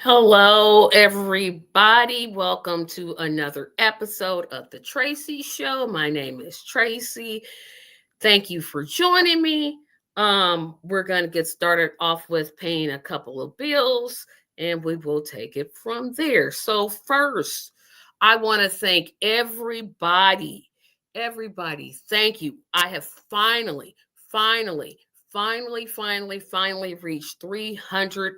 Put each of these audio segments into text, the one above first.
Hello, everybody. Welcome to another episode of the Tracy Show. My name is Tracy. Thank you for joining me. We're going to get started off with paying a couple of bills and we will take it from there. So, first, I want to thank everybody. Everybody, thank you. I have finally reached 300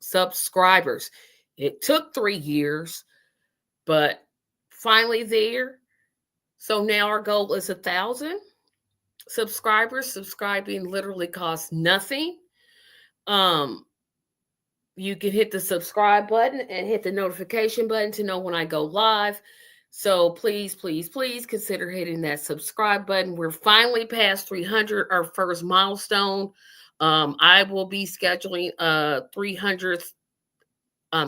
subscribers. It took 3 years, but finally there. So now our goal is 1,000 subscribers. Subscribing literally costs nothing. Um, you can hit the subscribe button and hit the notification button to know when I go live. So please consider hitting that subscribe button. We're finally past 300, our first milestone. I will be scheduling a 300th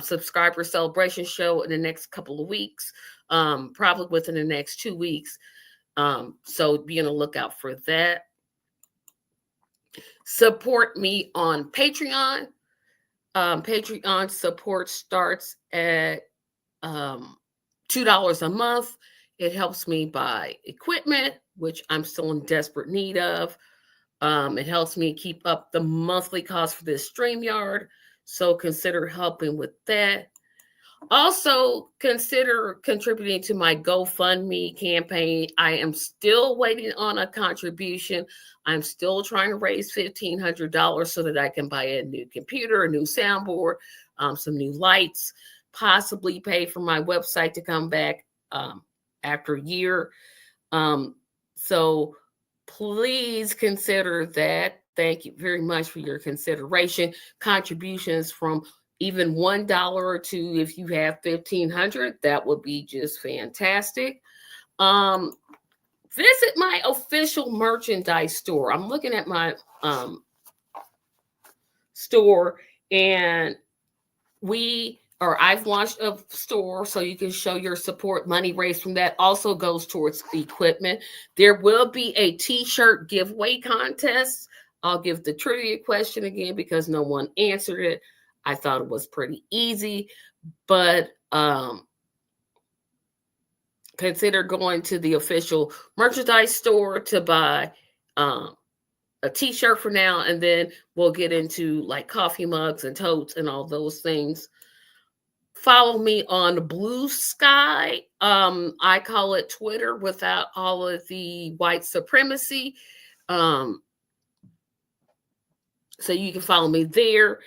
subscriber celebration show in the next couple of weeks, probably within the next 2 weeks. So be on the lookout for that. Support me on Patreon. Patreon support starts at $2 a month. It helps me buy equipment, which I'm still in desperate need of. It helps me keep up the monthly cost for this StreamYard. So consider helping with that. Also, consider contributing to my GoFundMe campaign. I am still waiting on a contribution. I'm still trying to raise $1,500 so that I can buy a new computer, a new soundboard, some new lights, possibly pay for my website to come back after a year. So please consider that. Thank you very much for your consideration. Contributions from even $1 or $2, if you have 1,500, that would be just fantastic. Visit my official merchandise store. I'm looking at my store, and I've launched a store so you can show your support. Money raised from that also goes towards equipment. There will be a t-shirt giveaway contest. I'll give the trivia question again because no one answered it. I thought it was pretty easy, but consider going to the official merchandise store to buy a t-shirt for now, and then we'll get into like coffee mugs and totes and all those things. Follow me on Blue Sky. I call it Twitter without all of the white supremacy. So you can follow me there.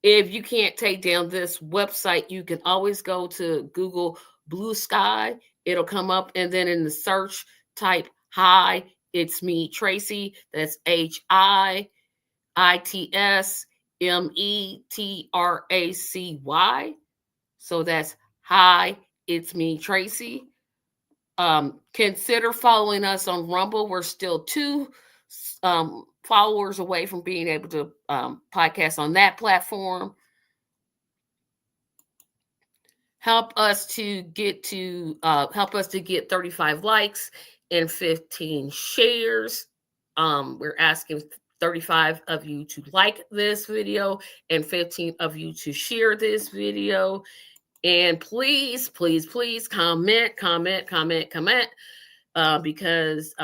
If you can't take down this website, you can always go to Google Blue Sky. It'll come up, and then in the search, type "Hi, it's me, Tracy." That's HIITSMETRACY. So that's "Hi, it's me, Tracy." Consider following us on Rumble. We're still 2 followers away from being able to podcast on that platform. Help us to get 35 likes and 15 shares. We're asking 35 of you to like this video and 15 of you to share this video. And please comment, because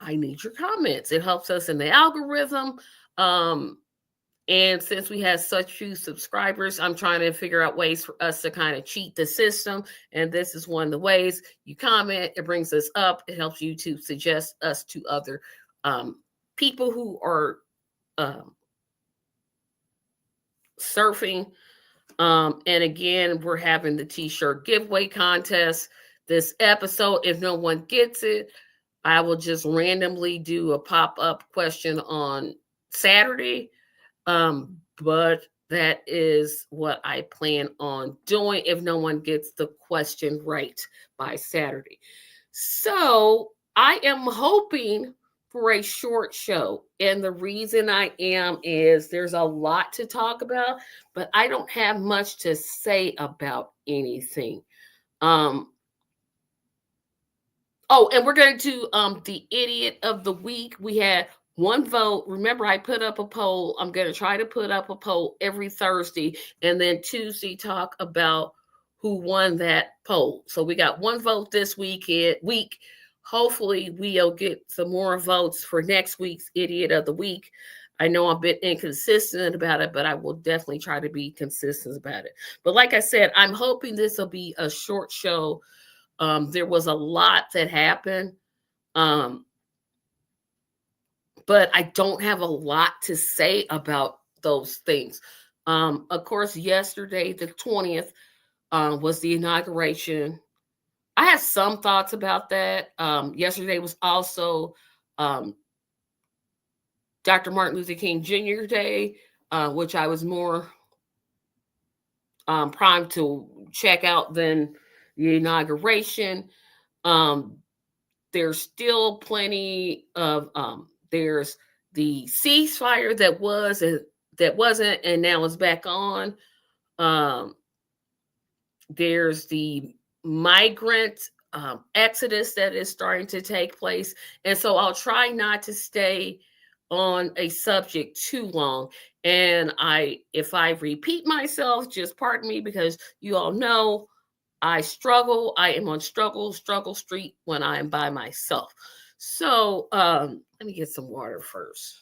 I need your comments. It helps us in the algorithm. And since we have such few subscribers, I'm trying to figure out ways for us to kind of cheat the system. And this is one of the ways. You comment, it brings us up. It helps YouTube suggest us to other people who are surfing. And again, we're having the t-shirt giveaway contest this episode. If no one gets it, I will just randomly do a pop-up question on Saturday. But that is what I plan on doing if no one gets the question right by Saturday. So I am hoping for a short show. And the reason I am is there's a lot to talk about, but I don't have much to say about anything. Oh, and we're going to do the idiot of the week. We had One vote. Remember, I put up a poll. I'm going to try to put up a poll every Thursday, and then Tuesday talk about who won that poll. So we got one vote this week. Hopefully, we'll get some more votes for next week's Idiot of the Week. I know I'm a bit inconsistent about it, but I will definitely try to be consistent about it. But like I said, I'm hoping this will be a short show. There was a lot that happened. But I don't have a lot to say about those things. Of course, yesterday, the 20th, was the inauguration. I have some thoughts about that. Yesterday was also Dr. Martin Luther King Jr. Day, which I was more primed to check out than the inauguration. There's still plenty of there's the ceasefire that was and that wasn't, and now is back on. There's the migrant exodus that is starting to take place, and so I'll try not to stay on a subject too long. And if I repeat myself, just pardon me, because you all know I struggle. I am on struggle street when I am by myself. So let me get some water first.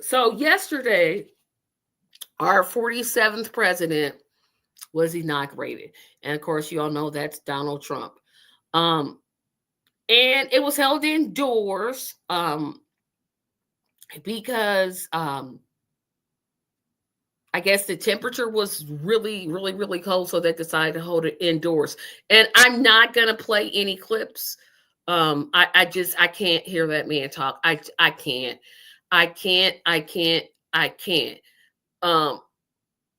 So yesterday, our 47th president was inaugurated. And of course, you all know that's Donald Trump. And it was held indoors because I guess the temperature was really, really, really cold, so they decided to hold it indoors. And I'm not gonna play any clips. I can't hear that man talk. I can't. I can't. I can't. I can't. But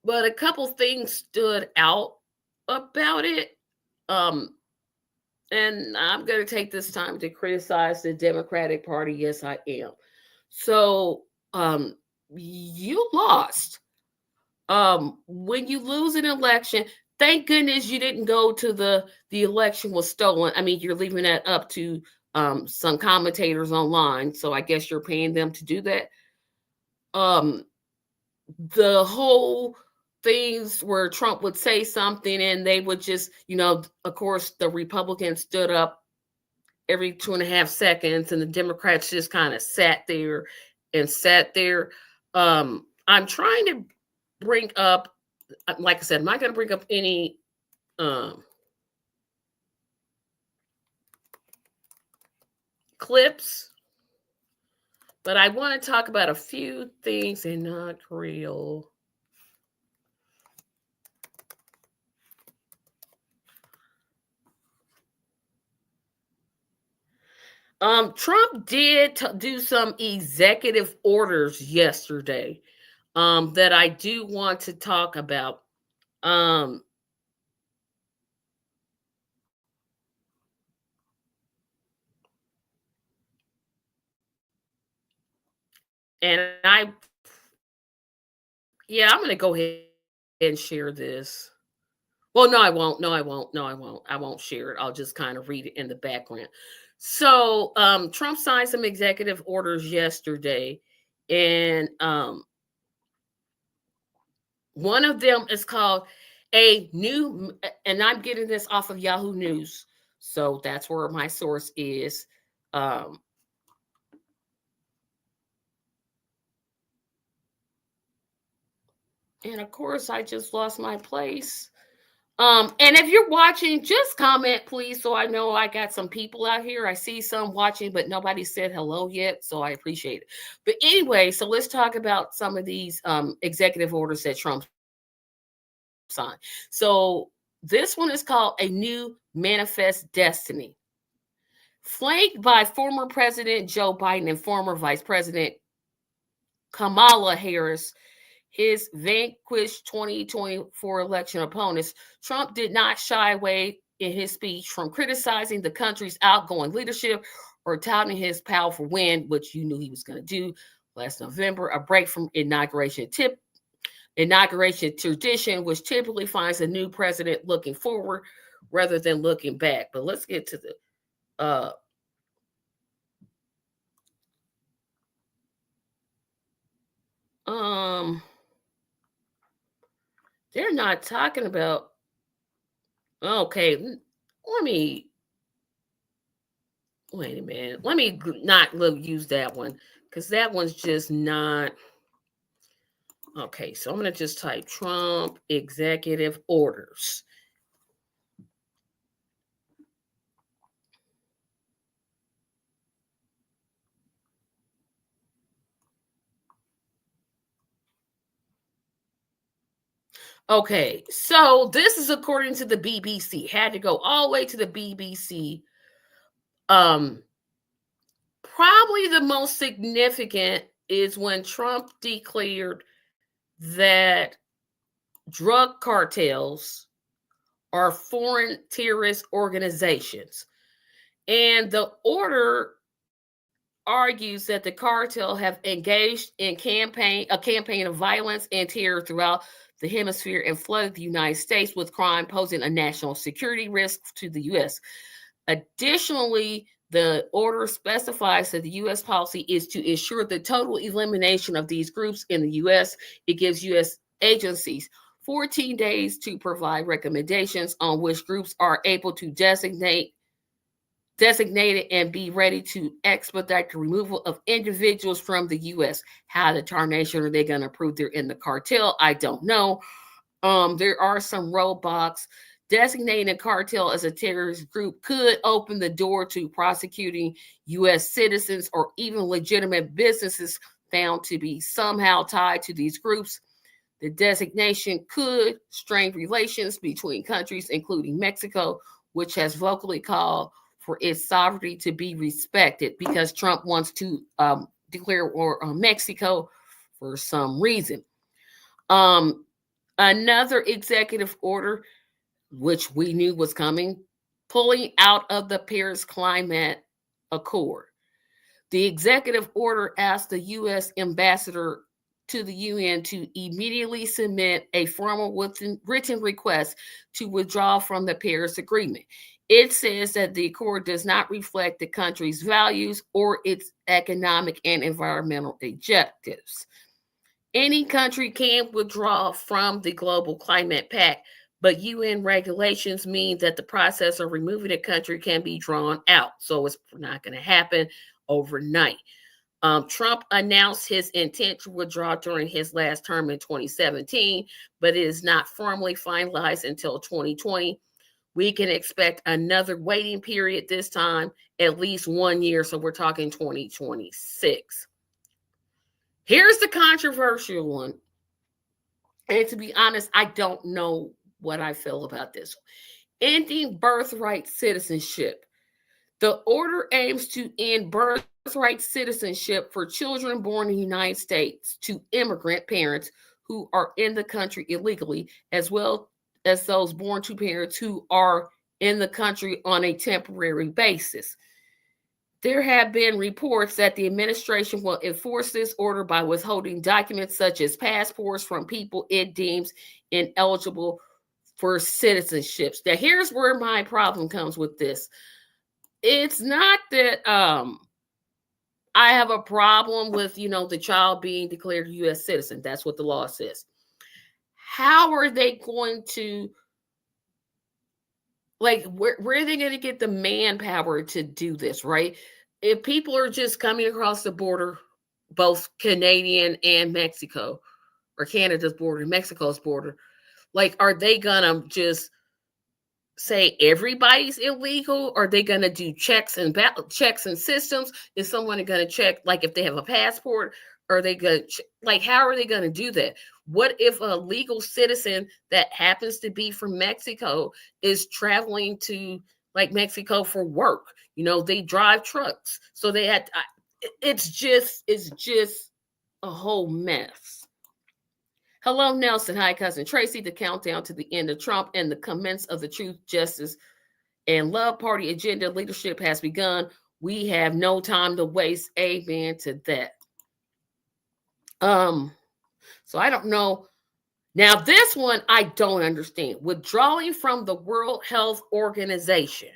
a couple things stood out about it. And I'm gonna take this time to criticize the Democratic Party. Yes, I am. So you lost. When you lose an election, thank goodness you didn't go to the election was stolen. I mean, you're leaving that up to some commentators online, so I guess you're paying them to do that. The whole things where Trump would say something and they would just, of course, the Republicans stood up every 2.5 seconds, and the Democrats just kind of sat there and sat there. I'm trying to bring up, like I said, I'm not going to bring up any clips, but I want to talk about a few things and not real. Trump did do some executive orders yesterday that I do want to talk about. And I'm going to go ahead and share this. Well, no, I won't. No, I won't. No, I won't. I won't share it. I'll just kind of read it in the background. So, Trump signed some executive orders yesterday, and one of them is called a new, and I'm getting this off of Yahoo News, so that's where my source is. And of course, I just lost my place. And if you're watching, just comment, please, so I know I got some people out here. I see some watching, but nobody said hello yet, so I appreciate it. But anyway, so let's talk about some of these executive orders that Trump signed. So this one is called A New Manifest Destiny. Flanked by former President Joe Biden and former Vice President Kamala Harris, his vanquished 2024 election opponents, Trump did not shy away in his speech from criticizing the country's outgoing leadership or touting his powerful win, which you knew he was going to do last November, a break from inauguration tradition, which typically finds a new president looking forward rather than looking back. But let's get to the they're not talking about. Okay, let me wait a minute. Let me not use that one because that one's just not. Okay, so I'm going to just type Trump executive orders. Okay, so this is according to the BBC. Had to go all the way to the BBC. Probably the most significant is when Trump declared that drug cartels are foreign terrorist organizations. And the order argues that the cartel have engaged in a campaign of violence and terror throughout the hemisphere and flooded the United States with crime posing a national security risk to the U.S. Additionally, the order specifies that the U.S. policy is to ensure the total elimination of these groups in the U.S. It gives U.S. agencies 14 days to provide recommendations on which groups are able to designate it and be ready to expedite the removal of individuals from the U.S. How the tarnation are they going to prove they're in the cartel? I don't know. There are some roadblocks. Designating a cartel as a terrorist group could open the door to prosecuting U.S. citizens or even legitimate businesses found to be somehow tied to these groups. The designation could strain relations between countries, including Mexico, which has vocally called for its sovereignty to be respected because Trump wants to declare war on Mexico for some reason. Another executive order, which we knew was coming, pulling out of the Paris Climate Accord. The executive order asked the U.S. ambassador to the UN to immediately submit a formal written request to withdraw from the Paris Agreement. It says that the accord does not reflect the country's values or its economic and environmental objectives. Any country can withdraw from the Global Climate Pact, but UN regulations mean that the process of removing a country can be drawn out. So it's not going to happen overnight. Trump announced his intent to withdraw during his last term in 2017, but it is not formally finalized until 2020. We can expect another waiting period this time, at least 1 year. So we're talking 2026. Here's the controversial one. And to be honest, I don't know what I feel about this. Ending birthright citizenship. The order aims to end birthright citizenship for children born in the United States to immigrant parents who are in the country illegally, as well as those born to parents who are in the country on a temporary basis. There have been reports that the administration will enforce this order by withholding documents such as passports from people it deems ineligible for citizenships. Now, here's where my problem comes with this. It's not that I have a problem with, the child being declared a U.S. citizen. That's what the law says. How are they going to, where are they going to get the manpower to do this, right? If people are just coming across the border, both Canadian and Mexico, or Canada's border, Mexico's border, are they going to just say everybody's illegal? Are they going to do checks and systems? Is someone going to check, if they have a passport? Are they going to, how are they going to do that? What if a legal citizen that happens to be from Mexico is traveling to Mexico for work? They drive trucks. So they had, it's just a whole mess. Hello, Nelson. Hi, cousin Tracy. The countdown to the end of Trump and the commence of the Truth, Justice, and Love Party agenda leadership has begun. We have no time to waste. Amen to that. So I don't know. Now, this one I don't understand. Withdrawing from the World Health Organization.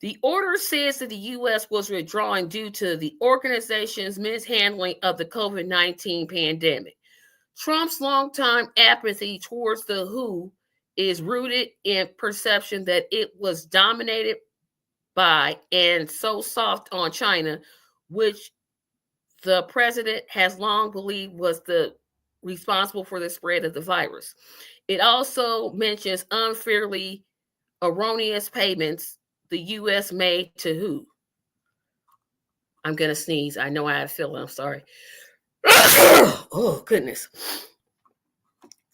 The order says that the U.S. was withdrawing due to the organization's mishandling of the COVID-19 pandemic. Trump's longtime apathy towards the WHO is rooted in perception that it was dominated by and so soft on China, which the president has long believed was the responsible for the spread of the virus. It also mentions unfairly erroneous payments the U.S. made to who? I'm going to sneeze. I know I have a feeling. I'm sorry. Oh, goodness.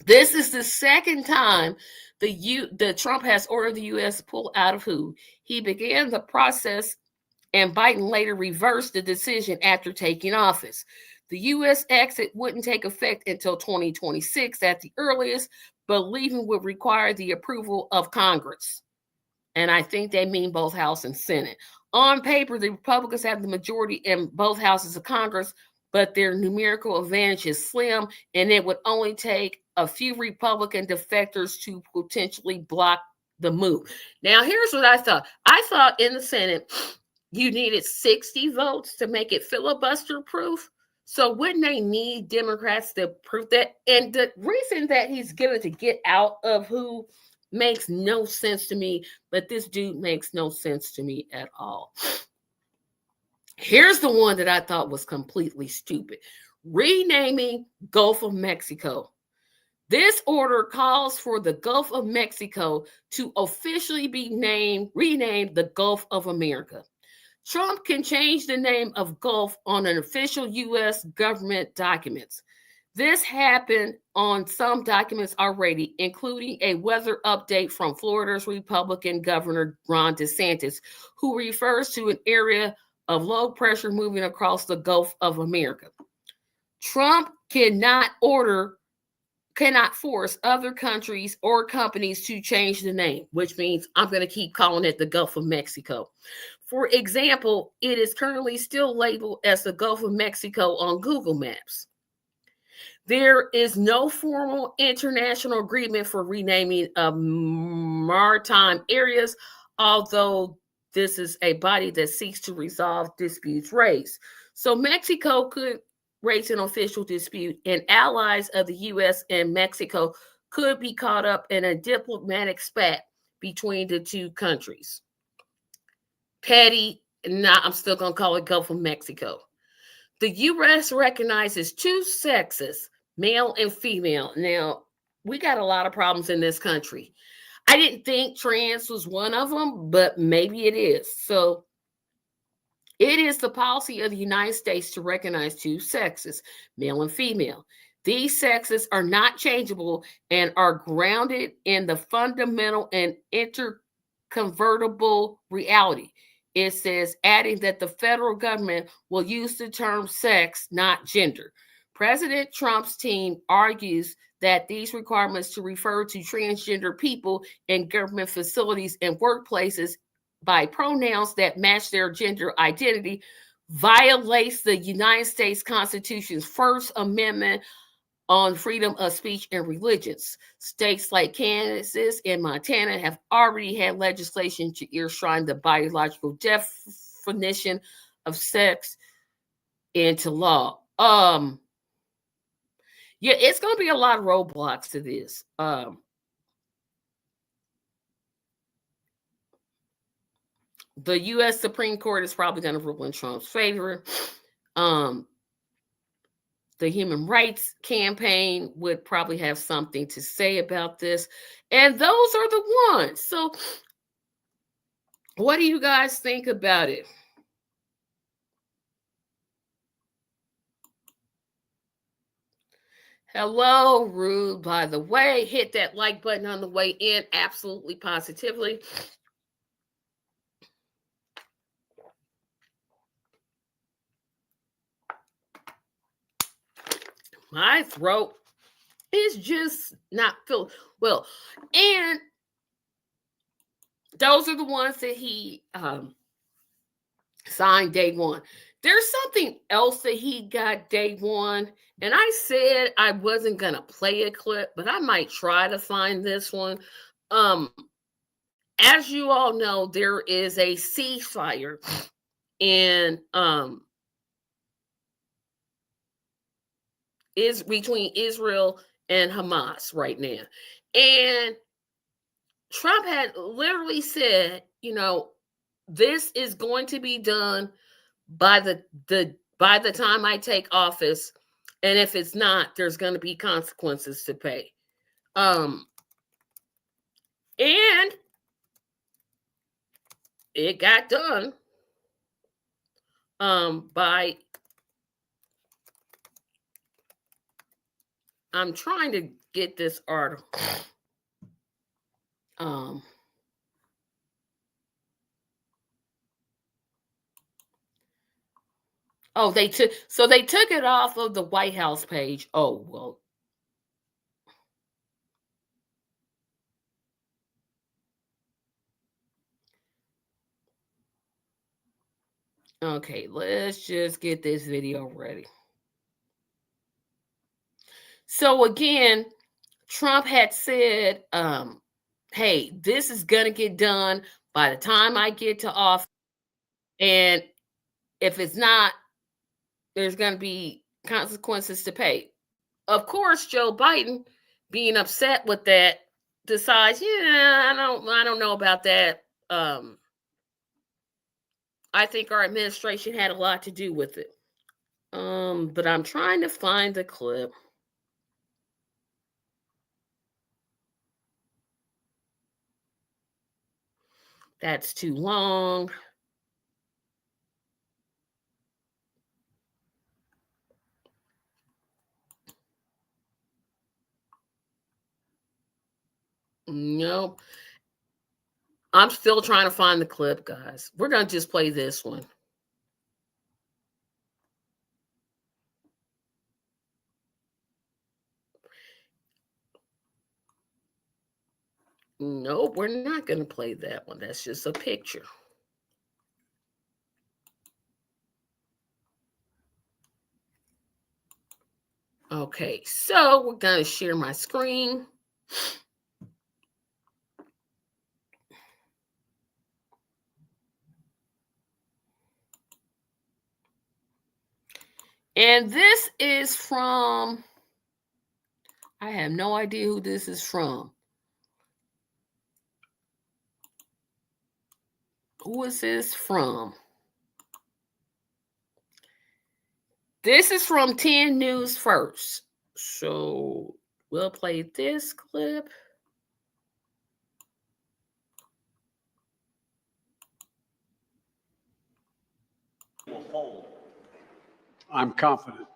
This is the second time the Trump has ordered the U.S. to pull out of WHO. He began the process, and Biden later reversed the decision after taking office. The U.S. exit wouldn't take effect until 2026 at the earliest, but leaving would require the approval of Congress. And I think they mean both House and Senate. On paper, the Republicans have the majority in both houses of Congress, but their numerical advantage is slim, and it would only take a few Republican defectors to potentially block the move. Now, here's what I thought. I thought in the Senate, you needed 60 votes to make it filibuster proof. So wouldn't they need Democrats to prove that? And the reason that he's going to get out of WHO makes no sense to me, but this dude makes no sense to me at all. Here's the one that I thought was completely stupid. Renaming Gulf of Mexico. This order calls for the Gulf of Mexico to officially be renamed the Gulf of America. Trump can change the name of Gulf on an official U.S. government documents. This happened on some documents already, including a weather update from Florida's Republican Governor Ron DeSantis, who refers to an area of low pressure moving across the Gulf of America. Trump cannot force other countries or companies to change the name, which means I'm going to keep calling it the Gulf of Mexico. For example, it is currently still labeled as the Gulf of Mexico on Google Maps. There is no formal international agreement for renaming maritime areas, although this is a body that seeks to resolve disputes raised. So Mexico could raise an official dispute, and allies of the U.S. and Mexico could be caught up in a diplomatic spat between the two countries. Petty, now I'm still going to call it Gulf of Mexico. The U.S. recognizes two sexes, male and female. Now, we got a lot of problems in this country. I didn't think trans was one of them, but maybe it is. So it is the policy of the United States to recognize two sexes, male and female. These sexes are not changeable and are grounded in the fundamental and interconvertible reality. It says, adding that the federal government will use the term sex, not gender. President Trump's team argues that these requirements to refer to transgender people in government facilities and workplaces by pronouns that match their gender identity violates the United States Constitution's First Amendment on freedom of speech and religions. States like Kansas and Montana have already had legislation to enshrine the biological definition of sex into law. Yeah, it's going to be a lot of roadblocks to this. The U.S. Supreme Court is probably going to rule in Trump's favor. The Human Rights Campaign would probably have something to say about this. And those are the ones. So what do you guys think about it? Hello, Rude, by the way. Hit that like button on the way in. Absolutely, positively. My throat is just not filled well. And those are the ones that he signed day one. There's something else that he got day one, and I said I wasn't gonna play a clip, but I might try to find this one. Um, as you all know, there is a ceasefire in is between Israel and Hamas right now. And Trump had literally said, this is going to be done by the time I take office, and if it's not, there's going to be consequences to pay. And it got done by I'm trying to get this article. Oh, they took it off of the White House page. Oh, well. Okay, let's just get this video ready. So again, Trump had said, hey, this is going to get done by the time I get to office. And if it's not, there's going to be consequences to pay. Of course, Joe Biden, being upset with that, decides, I don't know about that. I think our administration had a lot to do with it. But I'm trying to find the clip. That's too long. Nope. I'm still trying to find the clip, guys. We're going to just play this one. Nope, we're not going to play that one. That's just a picture. Okay, so we're going to share my screen. And this is from, I have no idea who this is from. Who is this from? This is from 10 News First. So we'll play this clip. I'm confident.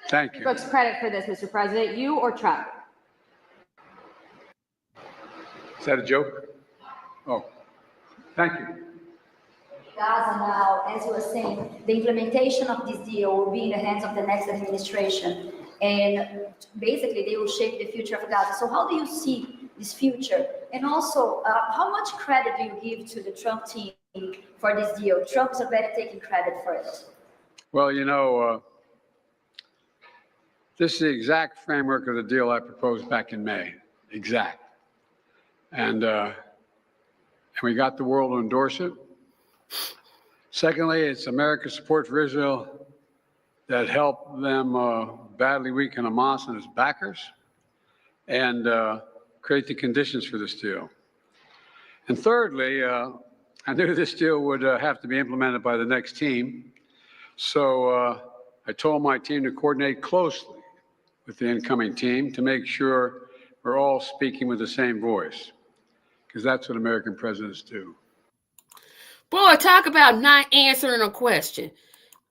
Thank you. Brooks credit for this, Mr. President, you or Trump? Is that a joke? Oh, thank you. Gaza now, as you were saying, the implementation of this deal will be in the hands of the next administration, and basically they will shape the future of Gaza. So how do you see this future? And also, how much credit do you give to the Trump team for this deal? Trump is already taking credit for it. Well, this is the exact framework of the deal I proposed back in May. Exact. And we got the world to endorse it. Secondly, it's America's support for Israel that helped them badly weaken Hamas and its backers and create the conditions for this deal. And thirdly, I knew this deal would have to be implemented by the next team. So I told my team to coordinate closely with the incoming team to make sure we're all speaking with the same voice, because that's what American presidents do. Boy, talk about not answering a question.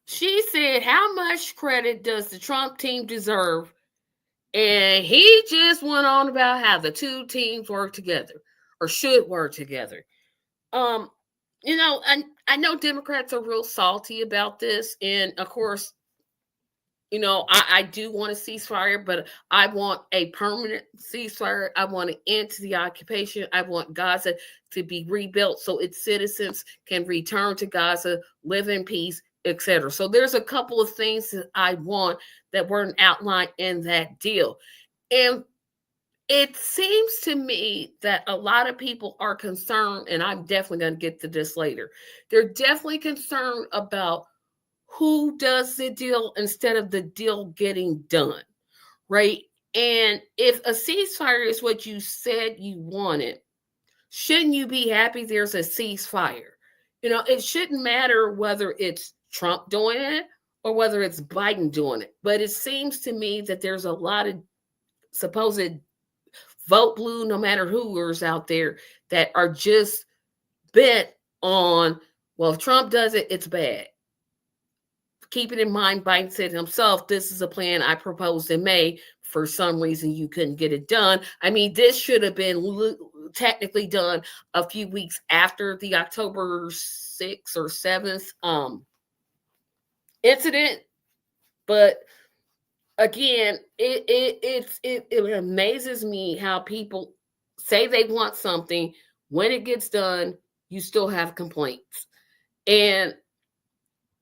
She said, how much credit does the Trump team deserve? And he just went on about how the two teams work together or should work together. I know Democrats are real salty about this. And of course, I do want a ceasefire, but I want a permanent ceasefire. I want an end to the occupation. I want Gaza to be rebuilt so its citizens can return to Gaza, live in peace, etc. So there's a couple of things that I want that weren't outlined in that deal. And it seems to me that a lot of people are concerned, and I'm definitely going to get to this later. They're definitely concerned about who does the deal instead of the deal getting done, right? And if a ceasefire is what you said you wanted, shouldn't you be happy there's a ceasefire? It shouldn't matter whether it's Trump doing it or whether it's Biden doing it. But it seems to me that there's a lot of supposed vote blue, no matter who's out there, that are just bent on, well, if Trump does it, it's bad. Keeping in mind, Biden said himself, this is a plan I proposed in May. For some reason, you couldn't get it done. I mean, this should have been technically done a few weeks after the October 6th or 7th incident. But again, it amazes me how people say they want something. When it gets done, you still have complaints. And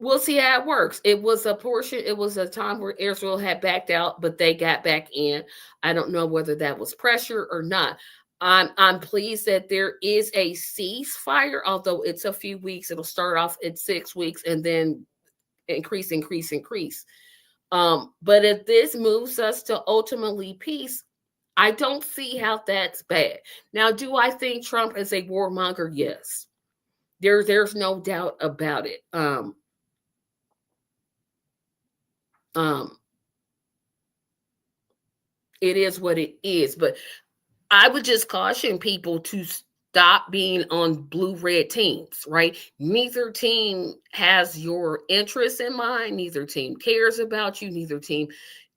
we'll see how it works. It was a time where Israel had backed out, but they got back in. I don't know whether that was pressure or not. I'm pleased that there is a ceasefire, although it's a few weeks. It'll start off at 6 weeks and then increase. But if this moves us to ultimately peace, I don't see how that's bad. Now, do I think Trump is a warmonger? Yes. There's no doubt about it. It is what it is, but I would just caution people to stop being on blue-red teams, right? Neither team has your interests in mind. Neither team cares about you. Neither team.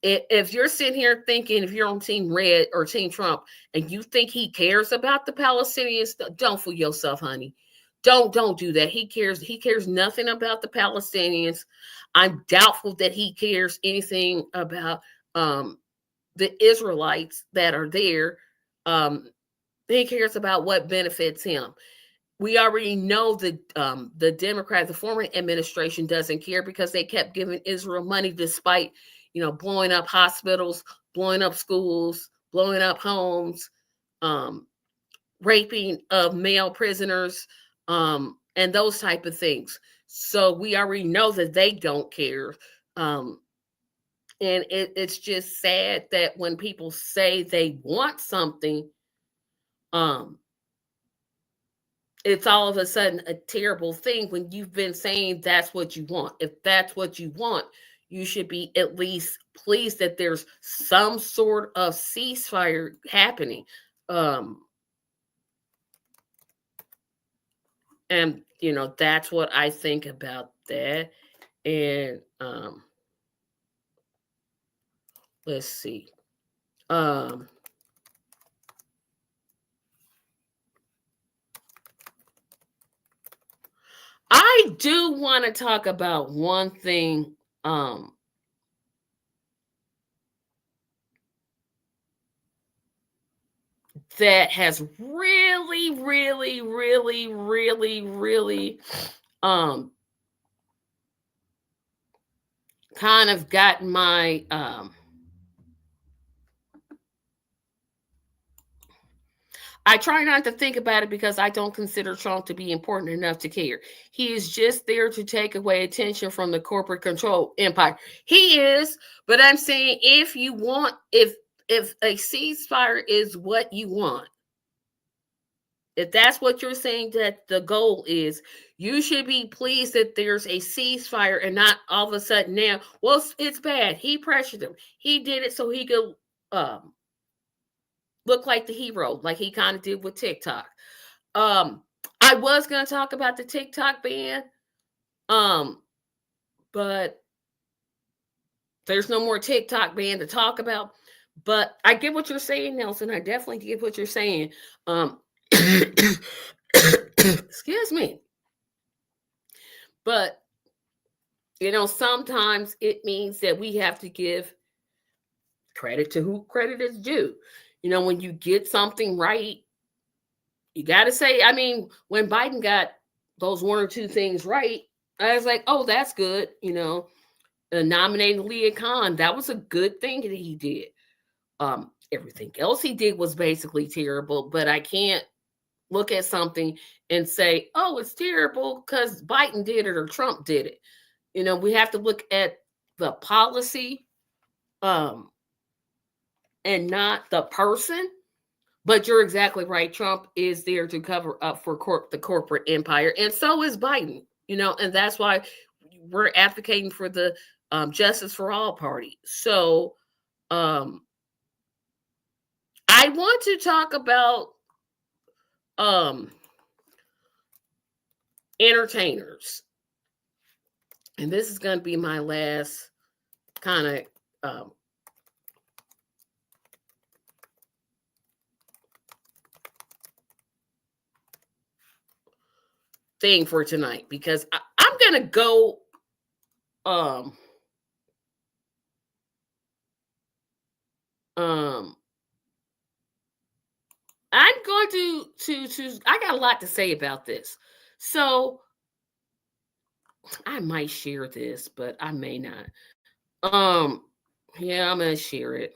If you're sitting here thinking, if you're on Team Red or Team Trump and you think he cares about the Palestinians, don't fool yourself, honey. Don't do that. He cares nothing about the Palestinians. I'm doubtful that he cares anything about the Israelites that are there. He cares about what benefits him. We already know that the Democrat, the former administration, doesn't care because they kept giving Israel money despite, blowing up hospitals, blowing up schools, blowing up homes, raping of male prisoners, and those type of things. So we already know that they don't care. And it's just sad that when people say they want something, it's all of a sudden a terrible thing when you've been saying that's what you want. If that's what you want, you should be at least pleased that there's some sort of ceasefire happening. And that's what I think about that. And let's see. I do want to talk about one thing that has really kind of gotten my I try not to think about it because I don't consider Trump to be important enough to care. He is just there to take away attention from the corporate control empire. He is, but I'm saying if a ceasefire is what you want, if that's what you're saying that the goal is, you should be pleased that there's a ceasefire and not all of a sudden now, well, it's bad. He pressured him. He did it so he could look like the hero, like he kind of did with TikTok. I was going to talk about the TikTok ban, but there's no more TikTok ban to talk about. But I get what you're saying, Nelson. I definitely get what you're saying. Excuse me. But, sometimes it means that we have to give credit to who credit is due. When you get something right, you got to say, when Biden got those one or two things right, I was like, oh, that's good. Nominating Leah Khan, that was a good thing that he did. Everything else he did was basically terrible, but I can't look at something and say, oh, it's terrible because Biden did it or Trump did it. We have to look at the policy and not the person. But you're exactly right. Trump is there to cover up for the corporate empire, and so is Biden. And that's why we're advocating for the Justice for All party. So I want to talk about entertainers, and this is going to be my last kind of thing for tonight, because I'm going to go I'm going to I got a lot to say about this. So I might share this, but I may not. Yeah, I'm going to share it.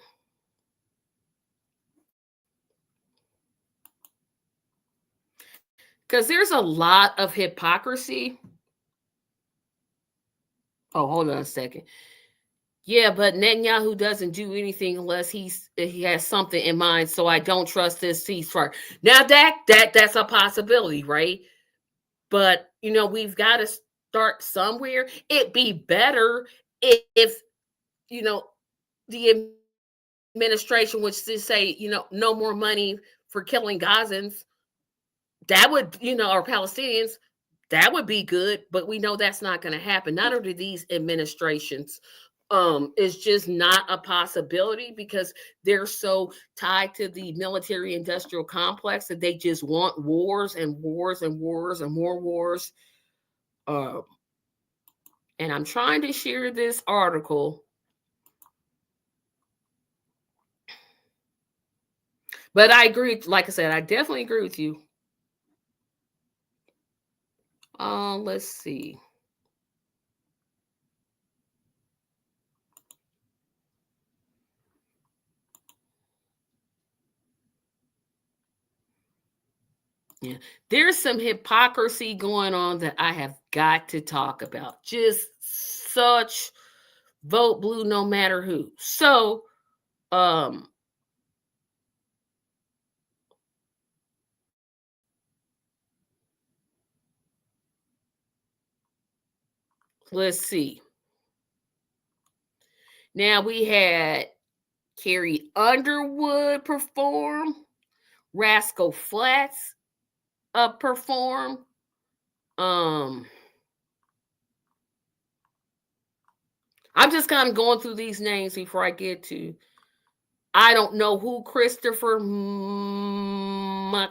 Because there's a lot of hypocrisy. Oh, hold on a second. Yeah, but Netanyahu doesn't do anything unless he has something in mind. So I don't trust this ceasefire. Now that's a possibility, right? But we've got to start somewhere. It'd be better if the administration would just say, no more money for killing Gazans. That would, or Palestinians. That would be good, but we know that's not going to happen. Not under these administrations. It's just not a possibility because they're so tied to the military industrial complex that they just want wars and wars and wars and more wars. And I'm trying to share this article, but I agree. Like I said, I definitely agree with you. Let's see. Yeah, there's some hypocrisy going on that I have got to talk about. Just such vote blue no matter who. So, let's see. Now we had Carrie Underwood perform, Rascal Flatts perform. I'm just kind of going through these names before I get to. I don't know who Christopher Macchio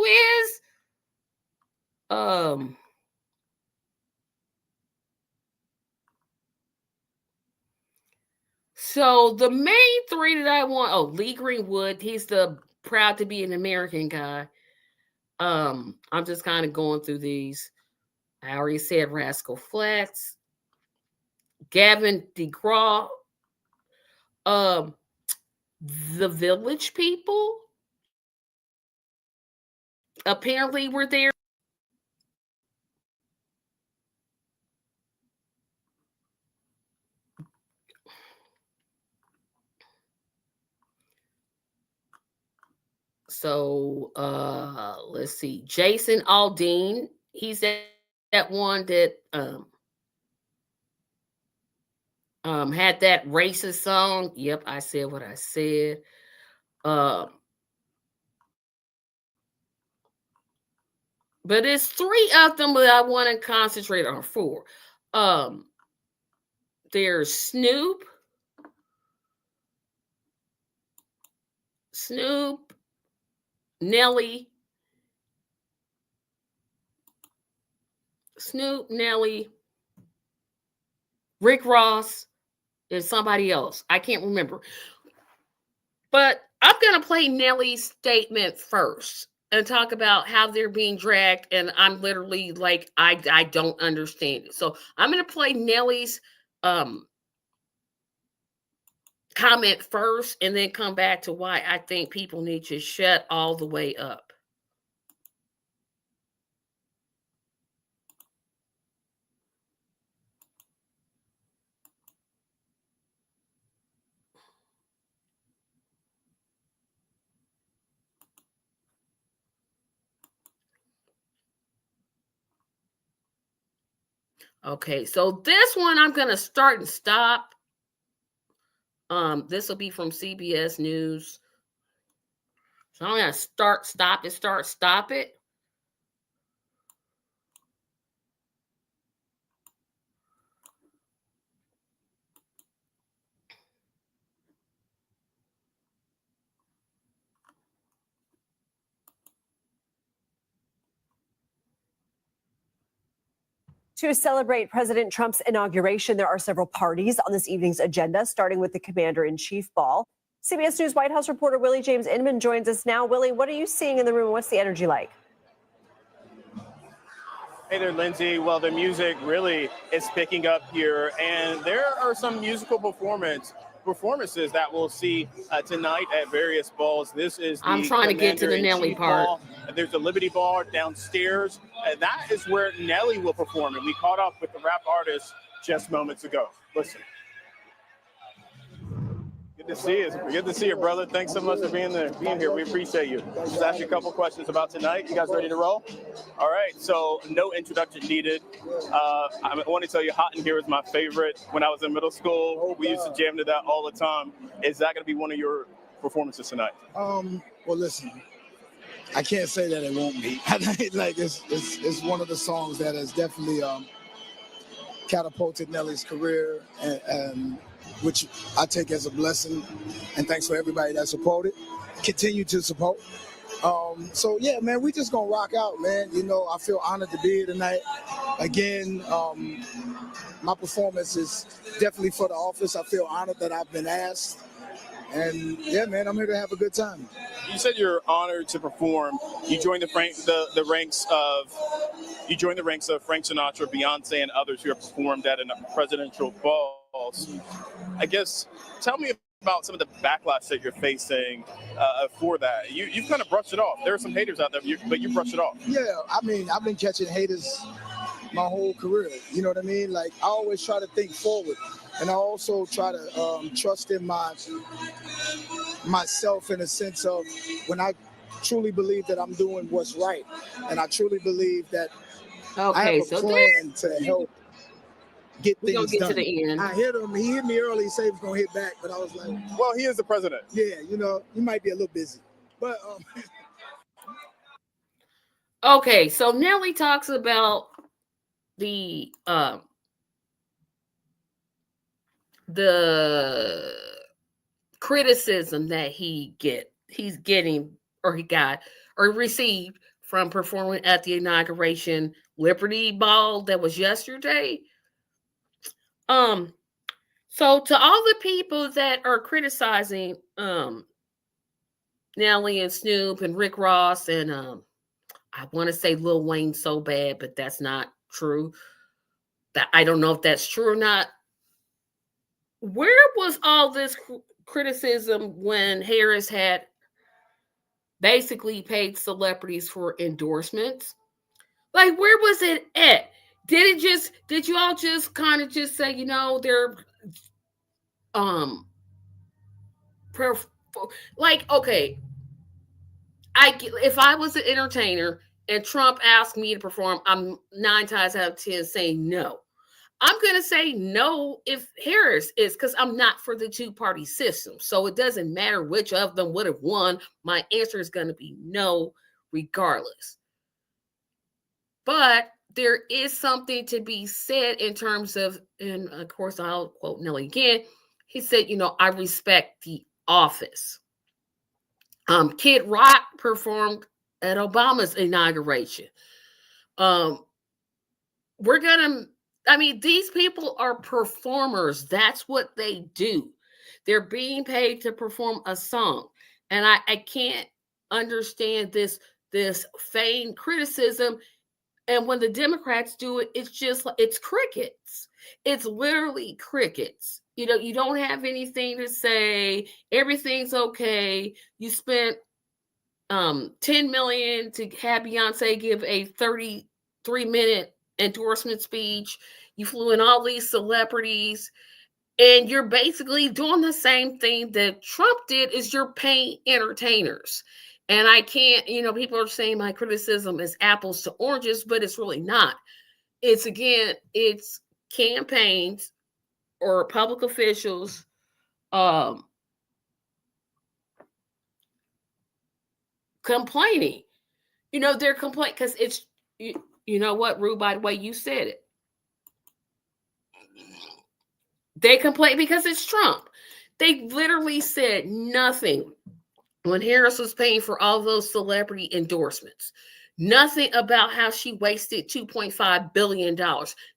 is. So the main three that I want, Lee Greenwood, he's the proud to be an American guy. I'm just kind of going through these. I already said Rascal Flatts, Gavin DeGraw, the Village People apparently were there. So let's see. Jason Aldean, he's that one that had that racist song. Yep, I said what I said. But it's three of them that I want to concentrate on. Four. There's Snoop, Nelly, Rick Ross, and somebody else. I can't remember. But I'm going to play Nelly's statement first. and talk about how they're being dragged, and I'm literally like, I don't understand it. So I'm going to play Nelly's comment first, and then come back to why I think people need to shut all the way up. Okay, so this one I'm going to start and stop. This will be from CBS News. So I'm going to start, stop it, start, stop it. To celebrate President Trump's inauguration, there are several parties on this evening's agenda, starting with the Commander-in-Chief Ball. CBS News White House reporter Willie James Inman joins us now. Willie, what are you seeing in the room? What's the energy like? Hey there, Lindsay. Well, the music really is picking up here, and there are some musical performances that we'll see tonight at various balls. This is the I'm trying to get to the Nelly part. Ball. There's the Liberty Ball downstairs, and that is where Nelly will perform. And we caught up with the rap artist just moments ago. Listen. Good to see you. Good to see you, brother. Thanks so much for being here. We appreciate you. Just ask you a couple questions about tonight. You guys ready to roll? All right. So no introduction needed. I want to tell you, Hot in Here is my favorite. When I was in middle school, we used to jam to that all the time. Is that going to be one of your performances tonight? Well, listen, I can't say that it won't be. Like it's one of the songs that has definitely catapulted Nelly's career, and which I take as a blessing. And thanks for everybody that supported, continue to support. So yeah, man, we just gonna rock out, man. You know, I feel honored to be here tonight. Again, my performance is definitely for the office. I feel honored that I've been asked. And yeah, man, I'm here to have a good time. You said you're honored to perform. You joined the ranks of Frank Sinatra, Beyonce, and others who have performed at presidential balls. I guess, tell me about some of the backlash that you're facing for that. You've kind of brushed it off. There are some haters out there, but you brushed it off. Yeah, I mean, I've been catching haters my whole career. You know what I mean? Like, I always try to think forward. And I also try to trust in myself in a sense of when I truly believe that I'm doing what's right. And I truly believe that I have a plan to help get things done. To the end. I hit him. He hit me early. He said he was going to hit back. But I was like, well, he is the president. Yeah, you know, he might be a little busy. But okay, so Nelly talks about the criticism that he's getting or he got or received from performing at the inauguration Liberty Ball that was yesterday. So to all the people that are criticizing Nelly and Snoop and Rick Ross and I want to say Lil Wayne so bad, but that's not true. That I don't know if that's true or not. Where was all this criticism when Harris had basically paid celebrities for endorsements? Like, where was it at? Did you all just kind of just say, you know, they're like, okay, if I was an entertainer and Trump asked me to perform, I'm 9 times out of 10 saying no. I'm going to say no if Harris is, because I'm not for the two-party system. So it doesn't matter which of them would have won. My answer is going to be no regardless. But there is something to be said in terms of, and of course I'll quote Nelly again. He said, you know, I respect the office. Kid Rock performed at Obama's inauguration. These people are performers. That's what they do. They're being paid to perform a song. And I can't understand this this feigned criticism. And when the Democrats do it, it's just like it's crickets. It's literally crickets. You know, you don't have anything to say. Everything's okay. You spent 10 million to have Beyonce give a 33-minute endorsement speech. You flew in all these celebrities, and you're basically doing the same thing that Trump did. Is you're paying entertainers. And I can't, you know, people are saying my criticism is apples to oranges, but it's really not. It's again, it's campaigns or public officials complaining. You know, they're complaining because it's, you know what, Rue, by the way, you said it. They complain because it's Trump. They literally said nothing when Harris was paying for all those celebrity endorsements. Nothing about how she wasted $2.5 billion.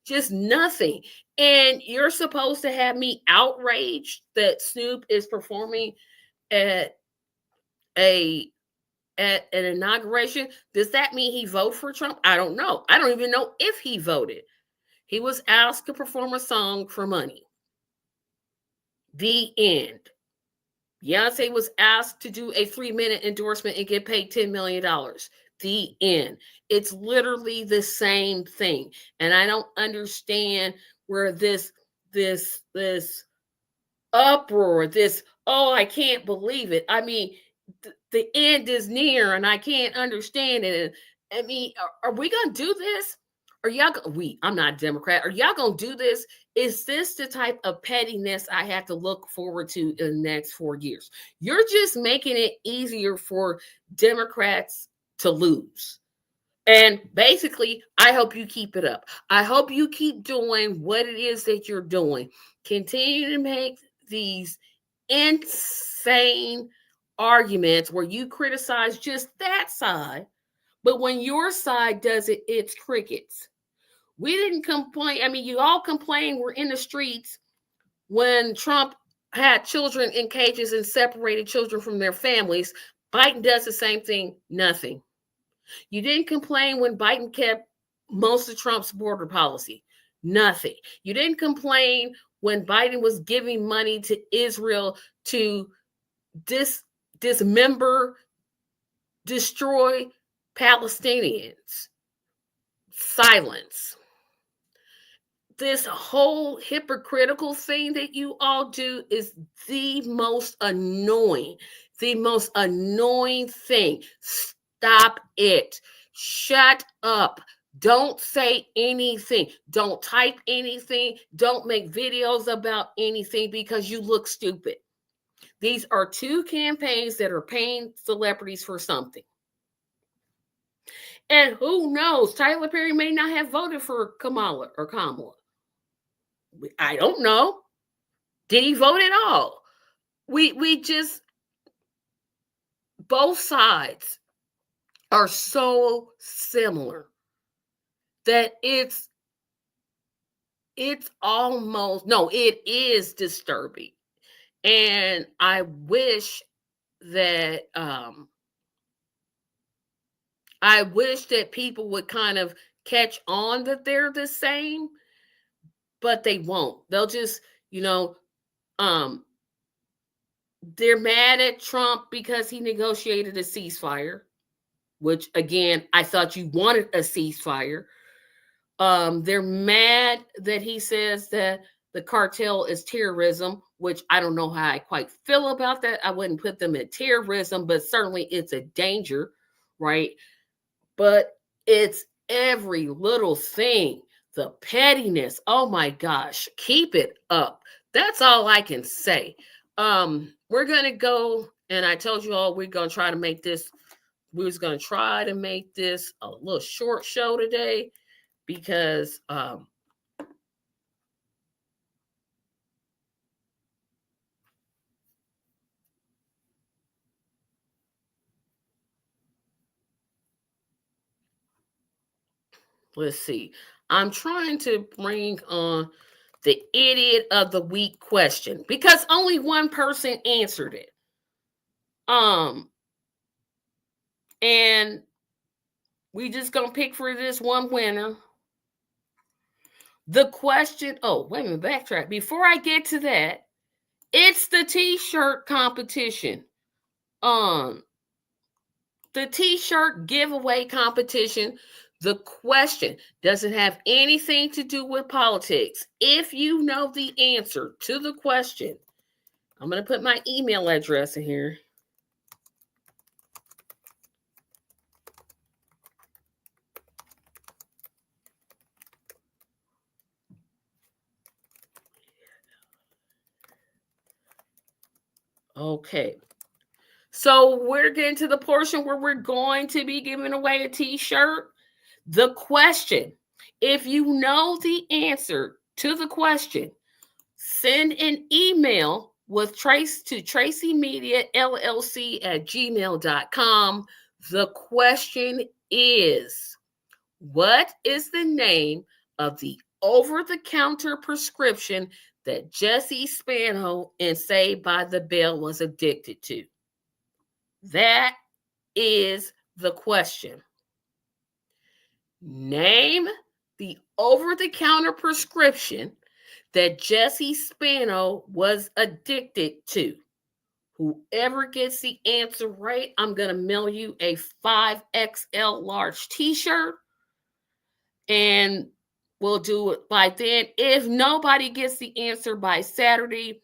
Just nothing. And you're supposed to have me outraged that Snoop is performing at an inauguration. Does that mean he voted for Trump? I don't know. I don't even know if he voted. He was asked to perform a song for money. The end. Beyonce was asked to do a 3-minute endorsement and get paid $10 million. The end. It's literally the same thing. And I don't understand where this uproar, this, oh, I can't believe it. I mean, the end is near and I can't understand it. I mean, are we going to do this? Are y'all, I'm not a Democrat. Are y'all going to do this? Is this the type of pettiness I have to look forward to in the next 4 years? You're just making it easier for Democrats to lose. And basically, I hope you keep it up. I hope you keep doing what it is that you're doing. Continue to make these insane arguments where you criticize just that side. But when your side does it, it's crickets. We didn't complain. I mean, you all complain we're in the streets when Trump had children in cages and separated children from their families. Biden does the same thing. Nothing. You didn't complain when Biden kept most of Trump's border policy. Nothing. You didn't complain when Biden was giving money to Israel to dismember, destroy Palestinians. Silence. This whole hypocritical thing that you all do is the most annoying thing. Stop it. Shut up. Don't say anything. Don't type anything. Don't make videos about anything because you look stupid. These are two campaigns that are paying celebrities for something. And who knows? Tyler Perry may not have voted for Kamala. I don't know. Did he vote at all? We just, both sides are so similar that it's almost, no, it is disturbing. And I wish that people would kind of catch on that they're the same, but they won't. They'll just, they're mad at Trump because he negotiated a ceasefire, which again, I thought you wanted a ceasefire. They're mad that he says that the cartel is terrorism, which I don't know how I quite feel about that. I wouldn't put them at terrorism, but certainly it's a danger, right? But it's every little thing, the pettiness. Oh my gosh, keep it up. That's all I can say. We're going to go, and I told you all we're going to try to make this, we was going to try to make this a little short show today because let's see. I'm trying to bring on the idiot of the week question because only one person answered it. And We just gonna pick for this one winner. The question, oh, wait a minute, backtrack. Before I get to that, it's the t-shirt competition. The t-shirt giveaway competition. The question doesn't have anything to do with politics. If you know the answer to the question, I'm going to put my email address in here. Okay. So we're getting to the portion where we're going to be giving away a t-shirt. The question, if you know the answer to the question, send an email with Trace to TRACYMedia LLC at gmail.com. The question is, what is the name of the over-the-counter prescription that Jesse Spano in Saved by the Bell was addicted to? That is the question. Name the over-the-counter prescription that Jesse Spano was addicted to. Whoever gets the answer right, I'm going to mail you a 5XL large t-shirt. And we'll do it by then. If nobody gets the answer by Saturday,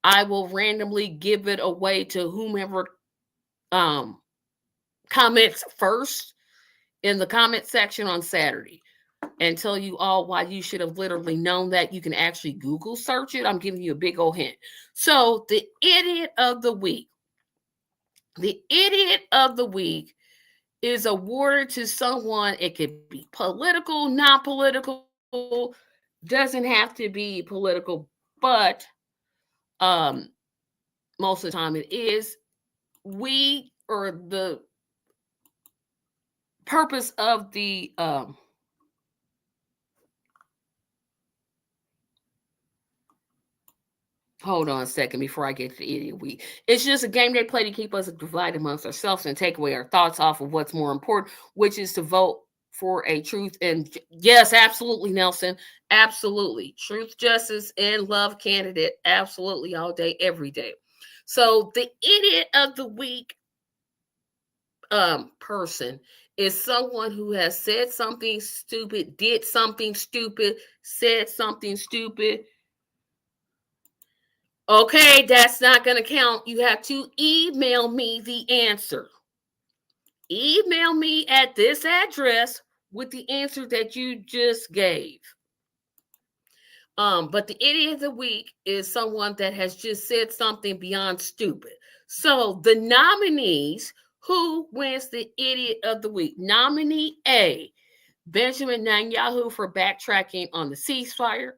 I will randomly give it away to whomever comments first in the comment section on Saturday, and tell you all why you should have literally known that. You can actually Google search it. I'm giving you a big old hint. So the idiot of the week. The idiot of the week is awarded to someone. It could be political, not political, doesn't have to be political, but most of the time it is. We, or the purpose of the hold on a second before I get to the idiot week. It's just a game they play to keep us divided amongst ourselves and take away our thoughts off of what's more important, which is to vote for a truth and yes, absolutely, Nelson. Absolutely. Truth, justice, and love candidate. Absolutely, all day, every day. So the idiot of the week person is someone who has said something stupid, did something stupid, said something stupid. Okay, that's not going to count. You have to email me the answer. Email me at this address with the answer that you just gave. But the idiot of the week is someone that has just said something beyond stupid. So the nominees, who wins the idiot of the week? Nominee A, Benjamin Netanyahu for backtracking on the ceasefire.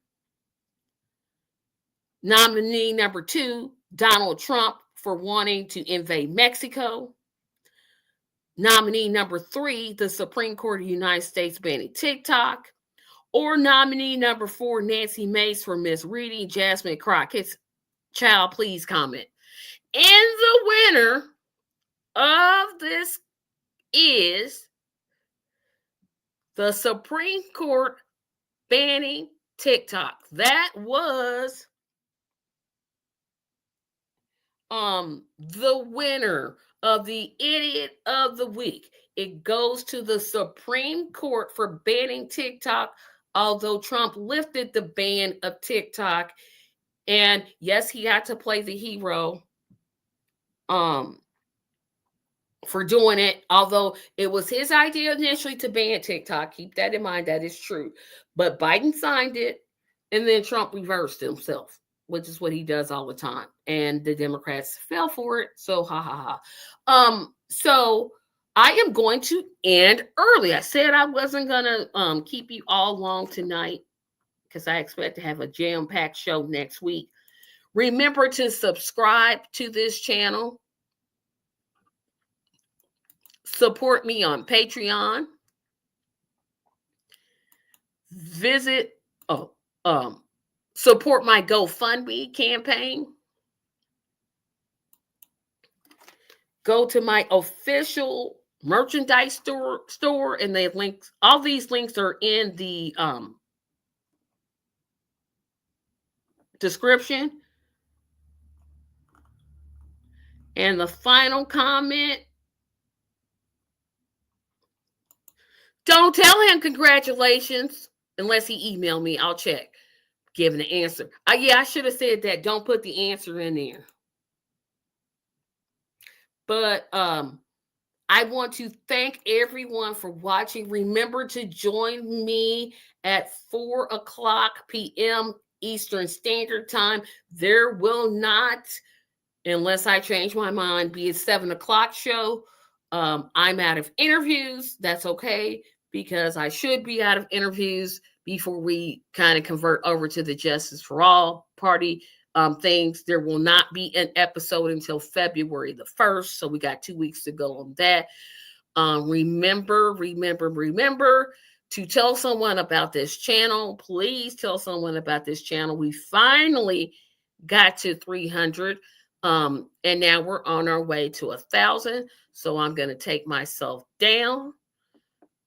Nominee number 2, Donald Trump for wanting to invade Mexico. Nominee number 3, the Supreme Court of the United States banning TikTok. Or nominee number 4, Nancy Mace for misreading Jasmine Crockett's Child Please comment. And the winner of this is the Supreme Court banning TikTok. That was the winner of the idiot of the week. It goes to the Supreme Court for banning TikTok, although Trump lifted the ban of TikTok. And yes, he had to play the hero for doing it, although it was his idea initially to ban TikTok. Keep that in mind. That is true. But Biden signed it, and then Trump reversed himself, which is what he does all the time. And the Democrats fell for it. So ha ha ha. So I am going to end early. I said I wasn't gonna keep you all long tonight because I expect to have a jam-packed show next week. Remember to subscribe to this channel. Support me on Patreon. Support my GoFundMe campaign. Go to my official merchandise store, and they links. All these links are in the description. And the final comment: don't tell him congratulations unless he emailed me. I'll check. Giving the answer. Yeah, I should have said that. Don't put the answer in there. But I want to thank everyone for watching. Remember to join me at 4:00 p.m. Eastern Standard Time. There will not, unless I change my mind, be a 7:00 show. I'm out of interviews. That's okay, because I should be out of interviews before we kind of convert over to the Justice for All party things. There will not be an episode until February the 1st. So we got 2 weeks to go on that. Remember to tell someone about this channel. Please tell someone about this channel. We finally got to 300. And now we're on our way to 1,000. So I'm going to take myself down.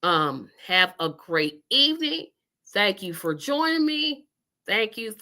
Have a great evening. Thank you for joining me. Thank you.